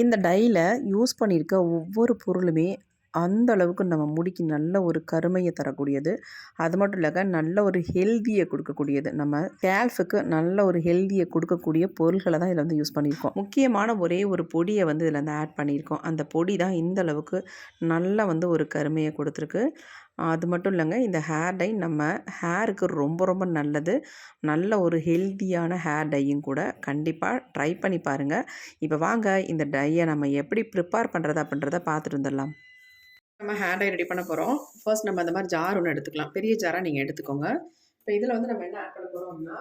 இந்த டையில் யூஸ் பண்ணியிருக்க ஒவ்வொரு பொருளுமே அந்த அளவுக்கு நம்ம முடிக்கு நல்ல ஒரு கருமையை தரக்கூடியது. அது மட்டும் இல்லங்க, நல்ல ஒரு ஹெல்தியை கொடுக்கக்கூடியது. நம்ம ஸ்கேல்ஃபுக்கு நல்ல ஒரு ஹெல்தியை கொடுக்கக்கூடிய பொருள்களை தான் இதில் வந்து யூஸ் பண்ணியிருக்கோம். முக்கியமான ஒரே ஒரு பொடியை வந்து இதில் வந்து ஆட் பண்ணியிருக்கோம். அந்த பொடி தான் இந்த அளவுக்கு நல்லா வந்து ஒரு கருமையை கொடுத்துருக்கு. அது மட்டும் இல்லைங்க, இந்த ஹேர் டை நம்ம ஹேருக்கு ரொம்ப ரொம்ப நல்லது. நல்ல ஒரு ஹெல்தியான ஹேர் டையும் கூட. கண்டிப்பாக ட்ரை பண்ணி பாருங்கள். இப்போ வாங்க இந்த டையை நம்ம எப்படி ப்ரிப்பேர் பண்ணுறது அப்படின்றத பார்த்துட்டு வந்துடலாம். நம்ம ஹேர் டை ரெடி பண்ண போகிறோம். ஃபர்ஸ்ட் நம்ம அந்த மாதிரி ஜார் ஒன்று எடுத்துக்கலாம். பெரிய ஜாராக நீங்கள் எடுத்துக்கோங்க. இப்போ இதில் வந்து நம்ம என்ன ஆட் பண்ண போகிறோம் அப்படின்னா,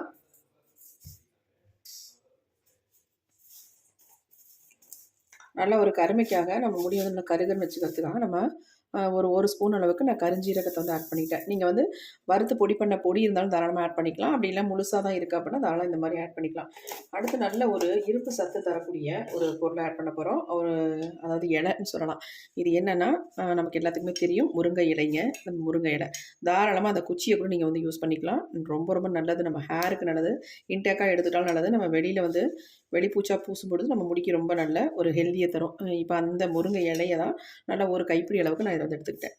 நல்ல ஒரு கருமைக்காக நம்ம முடிய வந்து கருகன்னு வச்சுக்கிறதுக்காக நம்ம ஒரு ஸ்பூன் அளவுக்கு நான் கருஞ்சீரகத்தை வந்து ஆட் பண்ணிட்டேன். நீங்கள் வந்து வறுத்து பொடி பண்ண பொடி இருந்தாலும் தாராளமாக ஆட் பண்ணிக்கலாம். அப்படி இல்லை முழுசாக தான் இருக்குது அப்படின்னா தாராளம் இந்த மாதிரி ஆட் பண்ணிக்கலாம். அடுத்து நல்ல ஒரு இரும்பு சத்து தரக்கூடிய ஒரு பொருளை ஆட் பண்ண போகிறோம். அதாவது இலைன்னு சொல்லலாம். இது என்னென்னா, நமக்கு எல்லாத்துக்குமே தெரியும், முருங்கை இலைங்க. இந்த முருங்கை இலை தாராளமாக அந்த குச்சியை கூட நீங்கள் வந்து யூஸ் பண்ணிக்கலாம். ரொம்ப ரொம்ப நல்லது. நம்ம ஹேருக்கு நல்லது. இன்டேக்காக எடுத்துட்டாலும் நல்லது. நம்ம வெளியில் வந்து வெளிப்பூச்சா பூசும்பொழுது நம்ம முடிக்கு ரொம்ப நல்ல ஒரு ஹெல்தியை தரும். இப்போ அந்த முருங்கை இலையை தான் நல்லா ஒரு கைப்பிடி அளவுக்கு நான் இதை வந்து எடுத்துக்கிட்டேன்.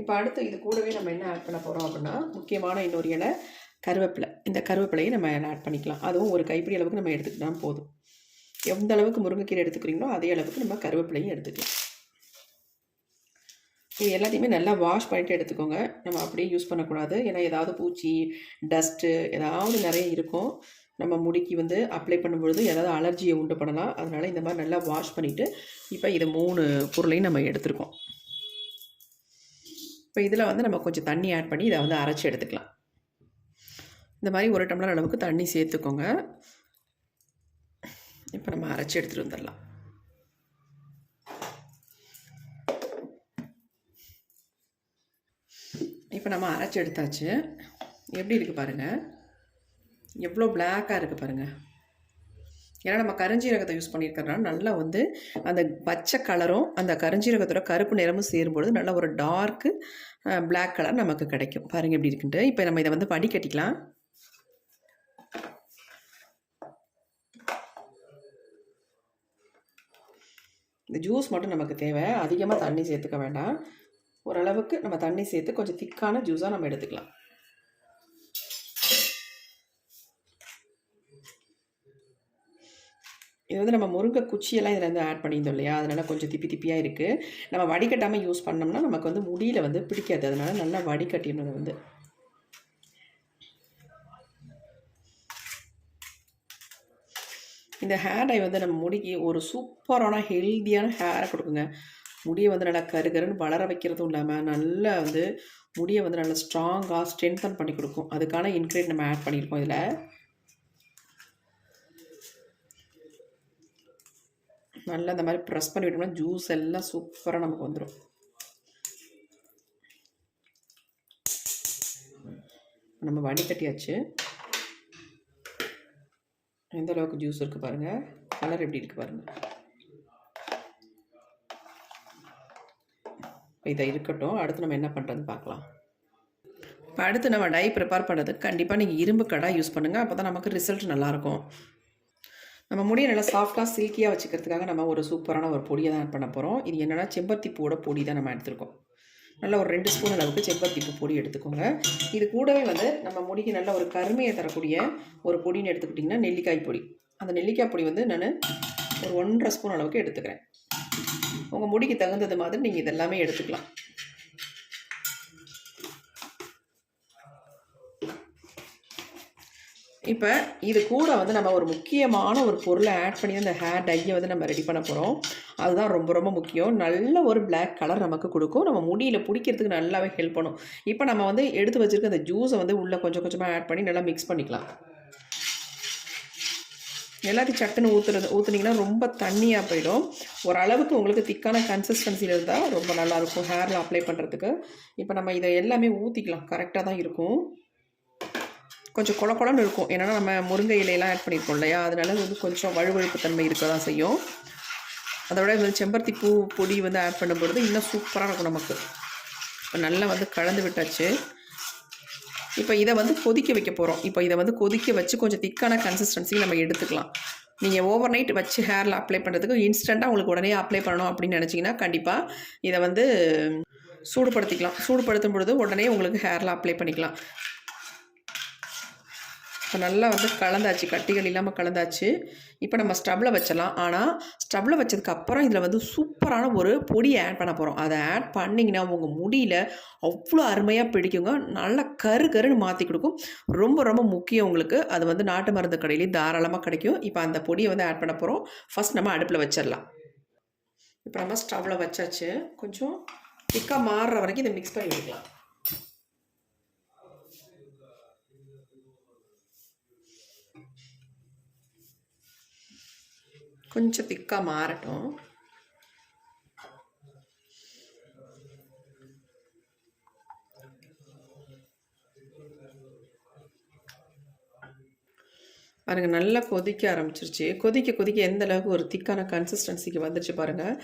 இப்போ அடுத்து இது கூடவே நம்ம என்ன ஆட் பண்ண போகிறோம் அப்படின்னா, முக்கியமான இன்னொரு இலை கருவேப்பிலை. இந்த கருவேப்பிலையை நம்ம ஆட் பண்ணிக்கலாம். அதுவும் ஒரு கைப்பிடி அளவுக்கு நம்ம எடுத்துக்கிட்டால் போதும். எந்த அளவுக்கு முருங்கைக்கீரை எடுத்துக்கிறீங்களோ அதே அளவுக்கு நம்ம கருவேப்பிலையும் எடுத்துக்கலாம். இது எல்லாத்தையுமே நல்லா வாஷ் பண்ணிட்டு எடுத்துக்கோங்க. நம்ம அப்படியே யூஸ் பண்ணக்கூடாது. ஏன்னா ஏதாவது பூச்சி, டஸ்ட்டு ஏதாவது நிறைய இருக்கும். நம்ம முடிக்கு வந்து அப்ளை பண்ணும்பொழுது ஏதாவது அலர்ஜியை உண்டு பண்ணலாம். அதனால் இந்த மாதிரி நல்லா வாஷ் பண்ணிவிட்டு இப்போ இது 3 பொருளையும் நம்ம எடுத்துருக்கோம். இப்போ இதில் வந்து நம்ம கொஞ்சம் தண்ணி ஆட் பண்ணி இதை வந்து அரைச்சி எடுத்துக்கலாம். இந்த மாதிரி 1 டம்ளர் அளவுக்கு தண்ணி சேர்த்துக்கோங்க. இப்போ நம்ம அரைச்சி எடுத்துகிட்டு வந்துடலாம். இப்போ நம்ம அரைச்சி எடுத்தாச்சு. எப்படி இருக்குது பாருங்கள், எவ்வளோ பிளாக்காக இருக்குது பாருங்கள். ஏன்னா நம்ம கருஞ்சீரகத்தை யூஸ் பண்ணியிருக்கிறதுனால நல்லா வந்து அந்த பச்சை கலரும் அந்த கருஞ்சீரகத்தோட கருப்பு நிறமும் சேரும்பொழுது நல்ல ஒரு டார்க்கு பிளாக் கலர் நமக்கு கிடைக்கும். பாருங்கள் எப்படி இருக்குன்ட்டு. இப்போ நம்ம இதை வந்து வடிகட்டிக்கலாம். இந்த ஜூஸ் மட்டும் நமக்கு தேவை. அதிகமாக தண்ணி சேர்த்துக்க வேண்டாம். ஓரளவுக்கு நம்ம தண்ணி சேர்த்து கொஞ்சம் திக்கான ஜூஸாக நம்ம எடுத்துக்கலாம். இது வந்து நம்ம முருங்கை குச்சியெல்லாம் இதில் வந்து ஆட் பண்ணியிருந்தோம் இல்லையா, அதனால் கொஞ்சம் திப்பி திப்பியாக இருக்குது. நம்ம வடிகட்டாமல் யூஸ் பண்ணோம்னா நமக்கு வந்து முடியில் வந்து பிடிக்காது. அதனால் நல்லா வடிகட்டிடணும். அதை வந்து இந்த ஹேர் டை வந்து நம்ம முடிக்கு ஒரு சூப்பரான ஹெல்தியான ஹேரை கொடுக்குங்க. முடியை வந்து நல்லா கருகருன்னு வளர வைக்கிறதும் இல்லாமல் நல்லா வந்து முடியை வந்து நல்லா ஸ்ட்ராங்காக ஸ்ட்ரென்தன் பண்ணி கொடுக்கும். அதுக்கான இன்க்ரீடியன்ட் நம்ம ஆட் பண்ணியிருக்கோம். இதில் நல்லா இந்த மாதிரி ப்ரெஸ் பண்ணி விட்டோம்னா ஜூஸ் எல்லாம் சூப்பராக நமக்கு வந்துடும். நம்ம வடிகட்டியாச்சு. எந்த அளவுக்கு ஜூஸ் இருக்குது பாருங்கள். கலர் எப்படி இருக்குது பாருங்கள். இதை இருக்கட்டும். அடுத்து நம்ம என்ன பண்ணுறதுன்னு பார்க்கலாம். இப்போ அடுத்து நம்ம டை ப்ரிப்பேர் பண்ணுறதுக்கு கண்டிப்பாக நீங்கள் இரும்பு கடாய் யூஸ் பண்ணுங்கள். அப்போ தான் நமக்கு ரிசல்ட் நல்லாயிருக்கும். நம்ம முடியை நல்லா சாஃப்டாக சில்கியாக வச்சுக்கிறதுக்காக நம்ம ஒரு சூப்பரான ஒரு பொடியை தான் ஆட் பண்ண போகிறோம். இது என்னென்னா செம்பருத்தி பூவோட பொடி தான் நம்ம எடுத்துருக்கோம். நல்லா ஒரு 2 ஸ்பூன் அளவுக்கு செம்பருத்தி பூ பொடி எடுத்துக்கோங்க. இது கூடவே வந்து நம்ம முடிக்கு நல்ல ஒரு கருமையை தரக்கூடிய ஒரு பொடின்னு எடுத்துக்கிட்டிங்கன்னா நெல்லிக்காய் பொடி. அந்த நெல்லிக்காய் பொடி வந்து நான் ஒரு 1.5 ஸ்பூன் அளவுக்கு எடுத்துக்கிறேன். உங்கள் முடிக்கு தகுந்தது மாதிரி நீங்கள் இதெல்லாமே எடுத்துக்கலாம். இப்போ இது கூட வந்து நம்ம ஒரு முக்கியமான ஒரு பொருளை ஆட் பண்ணி அந்த ஹேர் டையை வந்து நம்ம ரெடி பண்ண போகிறோம். அதுதான் ரொம்ப ரொம்ப முக்கியம். நல்ல ஒரு பிளாக் கலர் நமக்கு கொடுக்கும். நம்ம முடியில் பிடிக்கிறதுக்கு நல்லாவே ஹெல்ப் பண்ணும். இப்போ நம்ம வந்து எடுத்து வச்சுருக்க அந்த ஜூஸை வந்து உள்ளே கொஞ்சம் கொஞ்சமாக ஆட் பண்ணி நல்லா மிக்ஸ் பண்ணிக்கலாம். எல்லாத்தையும் சட்டுன்னு ஊற்றுனீங்கன்னா ரொம்ப தண்ணியாக போயிடும். ஓரளவுக்கு உங்களுக்கு திக்கான கன்சிஸ்டன்சியில் இருந்தால் ரொம்ப நல்லாயிருக்கும் ஹேரில் அப்ளை பண்ணுறதுக்கு. இப்போ நம்ம இதை எல்லாமே ஊற்றிக்கலாம். கரெக்டாக தான் இருக்கும். கொஞ்சம் குழன்னு இருக்கும். ஏன்னா நம்ம முருங்கை இலையெல்லாம் ஆட் பண்ணியிருக்கோம் இல்லையா, அதனால வந்து கொஞ்சம் வழுவழுப்பு தன்மை இருக்க தான் செய்யும். அதோட வந்து செம்பருத்தி பூ பொடி வந்து ஆட் பண்ணும்பொழுது இன்னும் சூப்பராக இருக்கும் நமக்கு. இப்போ நல்லா வந்து கலந்து விட்டாச்சு. இப்போ இதை வந்து கொதிக்க வைக்க போகிறோம். இப்போ இதை வந்து கொதிக்க வச்சு கொஞ்சம் திக்கான கன்சிஸ்டன்சி நம்ம எடுத்துக்கலாம். நீங்கள் ஓவர் நைட் வச்சு ஹேரில் அப்ளை பண்ணுறதுக்கு இன்ஸ்டண்ட்டாக உங்களுக்கு உடனே அப்ளை பண்ணணும் அப்படின்னு நினச்சிங்கன்னா கண்டிப்பாக இதை வந்து சூடுபடுத்திக்கலாம். சூடுபடுத்தும் பொழுது உடனே உங்களுக்கு ஹேரில் அப்ளை பண்ணிக்கலாம். இப்போ நல்லா வந்து கலந்தாச்சு, கட்டிகள் இல்லாமல் கலந்தாச்சு. இப்போ நம்ம ஸ்டவ்வில் வச்சிடலாம். ஆனால் ஸ்டவ்வில் வச்சதுக்கப்புறம் இதில் வந்து சூப்பரான ஒரு பொடியை ஆட் பண்ண போகிறோம். அதை ஆட் பண்ணிங்கன்னா உங்கள் முடியில் அவ்வளோ அருமையாக பிடிக்குங்க. நல்லா கருன்னு மாற்றி கொடுக்கும். ரொம்ப ரொம்ப முக்கியம் உங்களுக்கு. அது வந்து நாட்டு மருந்து கடையிலேயே தாராளமாக கிடைக்கும். இப்போ அந்த பொடியை வந்து ஆட் பண்ண போகிறோம். ஃபஸ்ட் நம்ம அடுப்பில் வச்சிடலாம். இப்போ நம்ம ஸ்டவ்வில் வச்சாச்சு. கொஞ்சம் திக்காக மாறுற வரைக்கும் இதை மிக்ஸ் பண்ணி விட்டுக்கலாம். கொஞ்சம் திக்காக மாறட்டும். பாருங்கள், நல்லா கொதிக்க ஆரம்பிச்சிருச்சு. கொதிக்க எந்த அளவுக்கு ஒரு திக்கான கன்சிஸ்டன்சிக்கு வந்துருச்சு பாருங்கள்.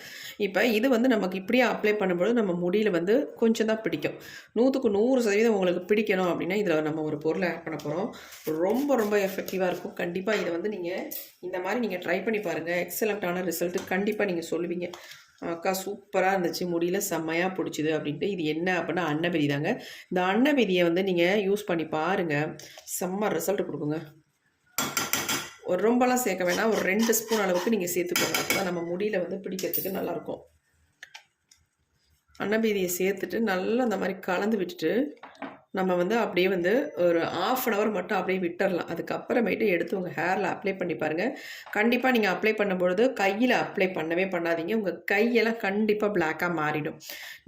இப்போ இது வந்து நமக்கு இப்படியே அப்ளை பண்ணும்போது நம்ம முடியில் வந்து கொஞ்சம் தான் பிடிக்கும். 100க்கு 100% உங்களுக்கு பிடிக்கணும் அப்படின்னா இதில் நம்ம ஒரு பொருளை ஆட் பண்ண போகிறோம். ரொம்ப ரொம்ப எஃபெக்டிவாக இருக்கும். கண்டிப்பாக இதை வந்து நீங்கள் இந்த மாதிரி நீங்கள் ட்ரை பண்ணி பாருங்கள். எக்ஸலண்ட்டான ரிசல்ட்டு கண்டிப்பாக நீங்கள் சொல்லுவீங்க. அக்கா சூப்பராக இருந்துச்சு, முடியல செம்மையாக பிடிச்சிது அப்படின்ட்டு. இது என்ன அப்படின்னா அன்னபெரி தாங்க. இந்த அன்னபெரியை வந்து நீங்கள் யூஸ் பண்ணி பாருங்கள். செம்ம ரிசல்ட் கொடுக்குங்க. ஒரு ரொம்பலாம் சேர்க்க வேணாம். ஒரு 2 ஸ்பூன் அளவுக்கு நீங்கள் சேர்த்துக்கோங்க. அப்போ தான் நம்ம முடியில் வந்து பிடிக்கிறதுக்கு நல்லாயிருக்கும். அன்னபீதியை சேர்த்துட்டு நல்லா அந்த மாதிரி கலந்து விட்டுட்டு நம்ம வந்து அப்படியே வந்து ஒரு 1/2 hour மட்டும் அப்படியே விட்டுறலாம். அதுக்கப்புறமேட்டு எடுத்து உங்கள் ஹேரில் அப்ளை பண்ணி பாருங்கள். கண்டிப்பாக நீங்கள் அப்ளை பண்ணும்பொழுது கையில் அப்ளை பண்ணவே பண்ணாதீங்க. உங்கள் கையெல்லாம் கண்டிப்பாக பிளாக்காக மாறிடும்.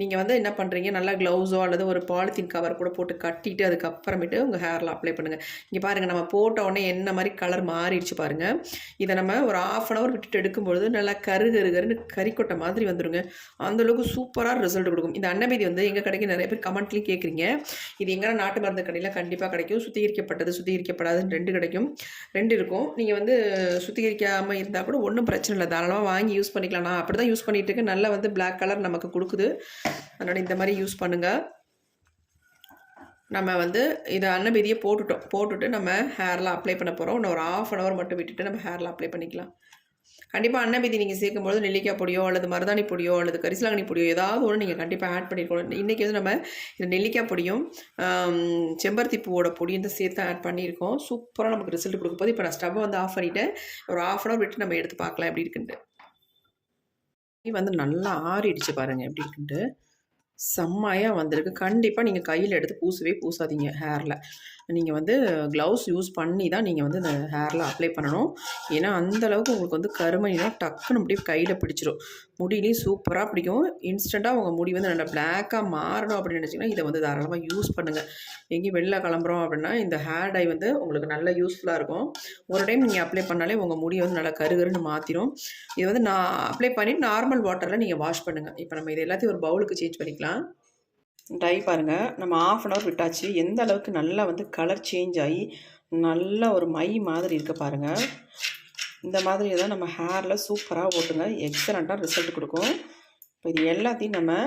நீங்கள் வந்து என்ன பண்ணுறீங்க, நல்லா க்ளவுஸோ அல்லது ஒரு பாலித்தீன் கவர் கூட போட்டு கட்டிட்டு அதுக்கப்புறமேட்டு உங்கள் ஹேரில் அப்ளை பண்ணுங்கள். இங்கே பாருங்கள், நம்ம போட்ட உடனே என்ன மாதிரி கலர் மாறிடுச்சு பாருங்கள். இதை நம்ம ஒரு 1/2 hour விட்டுட்டு எடுக்கும்பொழுது நல்லா கருன்னு கறிக்கொட்டை மாதிரி வந்துடுங்க. அந்தளவுக்கு சூப்பராக ரிசல்ட் கொடுக்கும். இந்த அன்னபீதி வந்து எங்கள் கடைக்கு நிறைய பேர் கமெண்ட்லேயும் கேட்குறீங்க. இது எங்கன்னா நாட்டு மருந்து கடையில் கண்டிப்பாக கிடைக்கும். சுத்திகரிக்கப்பட்டது சுத்திகரிக்கப்படாதுன்னு 2 கிடைக்கும். 2 இருக்கும். நீங்கள் வந்து சுத்திகரிக்காமல் இருந்தால் கூட ஒன்றும் பிரச்சனை இல்லை, தாராளமாக வாங்கி யூஸ் பண்ணிக்கலாம். நான் அப்படி தான் யூஸ் பண்ணிகிட்டு இருக்கேன். நல்லா வந்து பிளாக் கலர் நமக்கு கொடுக்குது. அதனால் இந்த மாதிரி யூஸ் பண்ணுங்கள். நம்ம வந்து இதை அன்னபீதியை போட்டுட்டு நம்ம ஹேரில் அப்ளை பண்ண போகிறோம். இன்னும் ஒரு 1/2 hour மட்டும் விட்டுட்டு நம்ம ஹேரில் அப்ளை பண்ணிக்கலாம். கண்டிப்பாக அன்னபீதி நீங்கள் சேர்க்கும்போது நெல்லிக்காய் பொடியோ அல்லது மருதாணி பொடியோ அல்லது கரிசலாங்கண்ணி பொடியோ ஏதாவது ஒன்று நீங்கள் கண்டிப்பாக ஆட் பண்ணியிருக்கணும். இன்றைக்கி வந்து நம்ம இந்த நெல்லிக்காய் பொடியும் செம்பருத்தி பூவோட பொடியும் தான் சேர்த்து ஆட் பண்ணியிருக்கோம். சூப்பராக நமக்கு ரிசல்ட் கொடுக்க போது. இப்போ நான் ஸ்டவ்வை வந்து ஆஃப் பண்ணிவிட்டேன். ஒரு 1/2 hour விட்டு நம்ம எடுத்து பார்க்கலாம் எப்படி இருக்குன்ட்டு. வந்து நல்லா ஆறிடுச்சு பாருங்கள் எப்படி இருக்குன்ட்டு. செம்மையாக வந்திருக்கு. கண்டிப்பாக நீங்கள் கையில் எடுத்து பூசாதீங்க ஹேரில். நீங்கள் வந்து க்ளவுஸ் யூஸ் பண்ணி தான் நீங்கள் வந்து இந்த ஹேரில் அப்ளை பண்ணணும். ஏன்னா அந்தளவுக்கு உங்களுக்கு வந்து கருமைனா டக்குன்னு அப்படியே கையில் பிடிச்சிரும். முடியிலையும் சூப்பராக பிடிக்கும். இன்ஸ்டண்ட்டாக உங்கள் முடி வந்து நல்லா பிளாக்காக மாறணும் அப்படின்னு நினச்சிங்கன்னா இதை வந்து தாராளமாக யூஸ் பண்ணுங்கள். எங்கேயும் வெளில கிளம்புறோம் அப்படின்னா இந்த ஹேர் டை வந்து உங்களுக்கு நல்ல யூஸ்ஃபுல்லாக இருக்கும். ஒரு டைம் நீங்கள் அப்ளை பண்ணாலே உங்கள் முடியை வந்து நல்லா கருன்னு மாற்றிடும். இது வந்து நான் அப்ளை பண்ணிவிட்டு நார்மல் வாட்டரில் நீங்கள் வாஷ் பண்ணுங்கள். இப்போ நம்ம இது எல்லாத்தையும் ஒரு பவுலுக்கு சேஞ்ச் பண்ணிக்கலாம். டை பாருங்கள், நம்ம 1/2 hour விட்டாச்சு. எந்த அளவுக்கு நல்லா வந்து கலர் சேஞ்ச் ஆகி நல்ல ஒரு மை மாதிரி இருக்க பாருங்கள். இந்த மாதிரி தான் நம்ம ஹேரில் சூப்பராக ஓட்டுங்க. எக்ஸலண்ட்டாக ரிசல்ட் கொடுக்கும். இப்போ இது எல்லாத்தையும் நம்ம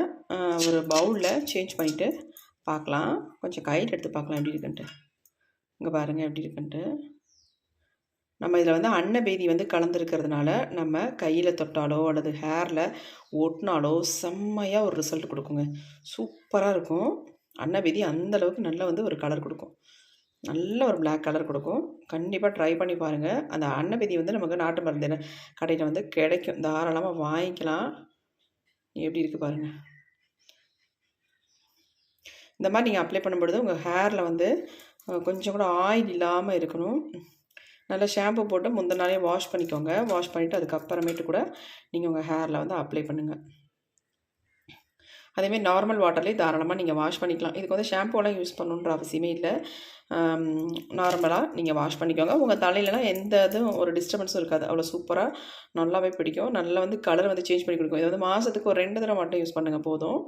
ஒரு பவுலில் சேஞ்ச் பண்ணிவிட்டு பார்க்கலாம். கொஞ்சம் கையில் எடுத்து பார்க்கலாம் எப்படி இருக்குன்ட்டு. இங்கே பாருங்கள் எப்படி இருக்குன்ட்டு. நம்ம இதில் வந்து அன்னபேதி வந்து கலந்துருக்கிறதுனால நம்ம கையில் தொட்டாலோ அல்லது ஹேரில் ஒட்டினாலோ செம்மையாக ஒரு ரிசல்ட் கொடுக்குங்க. சூப்பராக இருக்கும். அன்னபேதி அந்தளவுக்கு நல்ல வந்து ஒரு கலர் கொடுக்கும். நல்ல ஒரு பிளாக் கலர் கொடுக்கும். கண்டிப்பாக ட்ரை பண்ணி பாருங்கள். அந்த அன்னபேதி வந்து நமக்கு நாட்டு மருந்து கடையில் வந்து கிடைக்கும். தாராளமாக வாங்கிக்கலாம். எப்படி இருக்குது பாருங்கள். இந்த மாதிரி நீங்கள் அப்ளை பண்ணும்பொழுது உங்கள் ஹேரில் வந்து கொஞ்சம் கூட ஆயில் இல்லாமல் இருக்கணும். நல்லா ஷாம்பு போட்டு முந்தின நாளே வாஷ் பண்ணிக்கோங்க. வாஷ் பண்ணிவிட்டு அதுக்கப்புறமேட்டு கூட நீங்கள் உங்கள் ஹேரில் வந்து அப்ளை பண்ணுங்கள். அதேமாதிரி நார்மல் வாட்டர்லேயே தாராளமாக நீங்கள் வாஷ் பண்ணிக்கலாம். இதுக்கு வந்து ஷாம்புலாம் யூஸ் பண்ணணுன்ற அவசியமே இல்லை. நார்மலாக நீங்கள் வாஷ் பண்ணிக்கோங்க. உங்கள் தலையிலலாம் எந்த இதுவும் ஒரு டிஸ்டர்பன்ஸும் இருக்காது. அவ்வளோ சூப்பராக நல்லாவே பிடிக்கும். நல்லா வந்து கலர் வந்து சேஞ்ச் பண்ணி கொடுக்கும். இது வந்து மாதத்துக்கு ஒரு 2 தடவை மட்டும் யூஸ் பண்ணுங்கள் போதும்.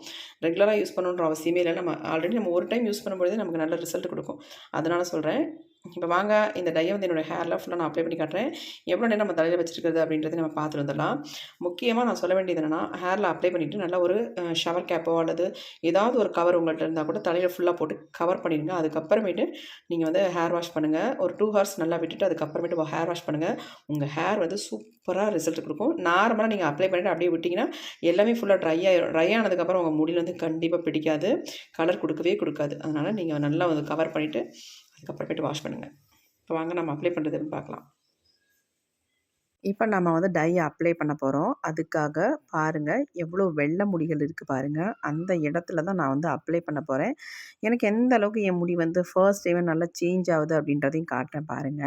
ரெகுலராக யூஸ் பண்ணணுன்ற அவசியமே இல்லை. நம்ம ஆல்ரெடி ஒரு டைம் யூஸ் பண்ணும்போதே நமக்கு நல்ல ரிசல்ட் கொடுக்கும். அதனால் சொல்கிறேன். இப்போ வாங்க இந்த டைய வந்து என்னோட ஹேர்ல ஃபுல்லா நான் அப்ளை பண்ணி காட்டுறேன். எவ்வளோ நேரம் நம்ம தலையில வச்சிருக்கிறது அப்படின்றத நம்ம பார்த்துட்டு வந்துடலாம். முக்கியமா நான் சொல்ல வேண்டியது என்னன்னா, ஹேர்ல அப்ளை பண்ணிட்டு நல்லா ஒரு ஷவர் கேப்போ அல்லது ஏதாவது ஒரு கவர் உங்கள்ட்ட இருந்தா கூட தலையில ஃபுல்லா போட்டு கவர் பண்ணிடுங்க. அதுக்கப்புறமேட்டு நீங்க வந்து ஹேர் வாஷ் பண்ணுங்க. ஒரு 2 ஹார்ஸ் நல்லா விட்டுட்டு அதுக்கப்புறமேட்டு ஹேர் வாஷ் பண்ணுங்க. உங்க ஹேர் வந்து சூப்பரா ரிசல்ட் குடுக்கும். நார்மலா நீங்க அப்ளை பண்ணிட்டு அப்படியே விட்டீங்கன்னா, எல்லாமே ஃபுல்லா ட்ரை ஆயிரும். ட்ரை ஆனதுக்கப்புறம் உங்க முடியில வந்து கண்டிப்பா பிடிக்காது. கலர் குடுக்கவே குடுக்காது. அதனால நீங்க நல்லா வந்து கவர் பண்ணிட்டு அதுக்கப்புறமேட்டு வாஷ் பண்ணுங்க. இப்போ வாங்க நம்ம அப்ளை பண்ணுறது எப்படின்னு பார்க்கலாம். இப்ப நம்ம வந்து டை அப்ளை பண்ண போறோம். அதுக்காக பாருங்க, எவ்வளோ வெள்ள முடிகள் இருக்கு பாருங்க. அந்த இடத்துல தான் நான் வந்து அப்ளை பண்ண போறேன். எனக்கு எந்த அளவுக்கு என் முடி வந்து ஃபர்ஸ்ட் டைமே நல்லா சேஞ்ச் ஆகுது அப்படின்றதையும் காட்டுறேன் பாருங்க.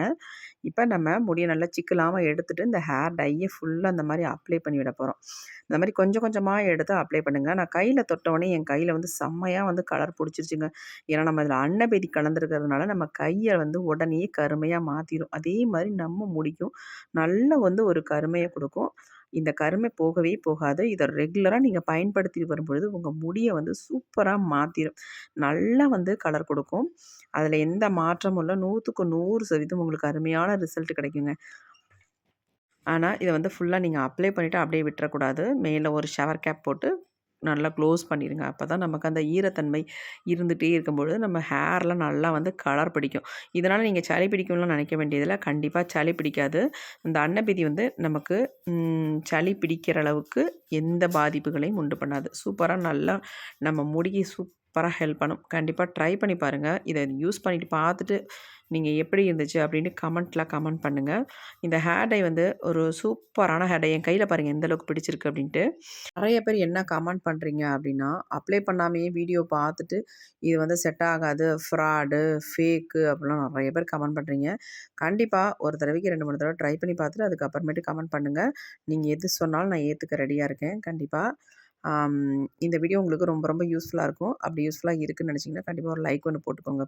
இப்ப நம்ம முடிய நல்லா சிக்கலாம எடுத்துட்டு, இந்த ஹேர் டைய ஃபுல்லா அந்த மாரி அப்ளை பண்ணி விட போறோம். இந்த மாரி கொஞ்சம் கொஞ்சமா எடுத்து அப்ளை பண்ணுங்க. நான் கையில தொட்டவுனே என் கையில வந்து செம்மையா வந்து கலர் புடிச்சிருச்சுங்க. ஏன்னா நம்ம இதில அன்னபேதி கலந்துருக்கிறதுனால நம்ம கைய வந்து உடனே கருமையா மாத்திரும். அதே மாரி நம்ம முடிக்கும் நல்ல வந்து ஒரு கருமைய குடுக்கும். இந்த கருமை போகவே போகாது. இத ரெகுலரா நீங்க பயன்படுத்தி வரும்பொழுது, உங்க முடிய வந்து சூப்பரா மாத்திரும். நல்லா வந்து கலர் குடுக்கும். அதில எந்த மாற்றமும் இல்ல. 100க்கு 100% உங்களுக்கு அருமையான ரிசல்ட் கிடைக்குங்க. ஆனா, இத வந்து ஃபுல்லா நீங்க அப்ளை பண்ணிட்டு அப்படியே விட்டுறக்கூடாது. மேல ஒரு ஷவர் கேப் போட்டு நல்லா க்ளோஸ் பண்ணிருங்க. அப்பதான் நமக்கு அந்த ஈரத்தன்மை இருந்துட்டே இருக்கும்பொழுது, நம்ம ஹேர்லாம் நல்லா வந்து கலர் பிடிக்கும். இதனால நீங்க சளி பிடிக்கும்லாம் நெனைக்க வேண்டியதில்ல. கண்டிப்பா சளி பிடிக்காது. இந்த அன்னப்பேதி வந்து நமக்கு சளி பிடிக்கிற அளவுக்கு எந்த பாதிப்புகளையும் உண்டு பண்ணாது. சூப்பரா நல்லா நம்ம முடிக்கு சூப்பரா ஹெல்ப் பண்ணும். கண்டிப்பா ட்ரை பண்ணி பாருங்க. இத யூஸ் பண்ணிட்டு பார்த்துட்டு, நீங்க எப்படி இருந்துச்சு அப்படின்னு கமெண்ட்ல கமெண்ட் பண்ணுங்க. இந்த ஹேர் டை வந்து ஒரு சூப்பரான ஹேர் டை. என் கையில பாருங்க எந்த அளவுக்கு பிடிச்சிருக்கு அப்படின்ட்டு. நெறைய பேர் என்ன கமெண்ட் பண்றீங்க அப்படின்னா, அப்ளை பண்ணாமயே வீடியோ பார்த்துட்டு, இது வந்து செட் ஆகாது, ஃப்ராடு, ஃபேக்கு அப்படிலாம் நெறைய பேர் கமெண்ட் பண்றீங்க. கண்டிப்பா ஒரு தடவைக்கு 2, 3 தடவ ட்ரை பண்ணி பார்த்துட்டு, அதுக்கப்புறமேட்டு கமெண்ட் பண்ணுங்க. நீங்க எது சொன்னாலும் நான் ஏத்துக்க ரெடியா இருக்கேன். கண்டிப்பா. இந்த வீடியோ உங்களுக்கு ரொம்ப ரொம்ப யூஸ்ஃபுல்லா இருக்கும். அப்படி யூஸ்ஃபுல்லா இருக்குன்னு நெனச்சீங்கன்னா, கண்டிப்பா ஒரு லைக் ஒண்ணு போட்டுக்கோங்க.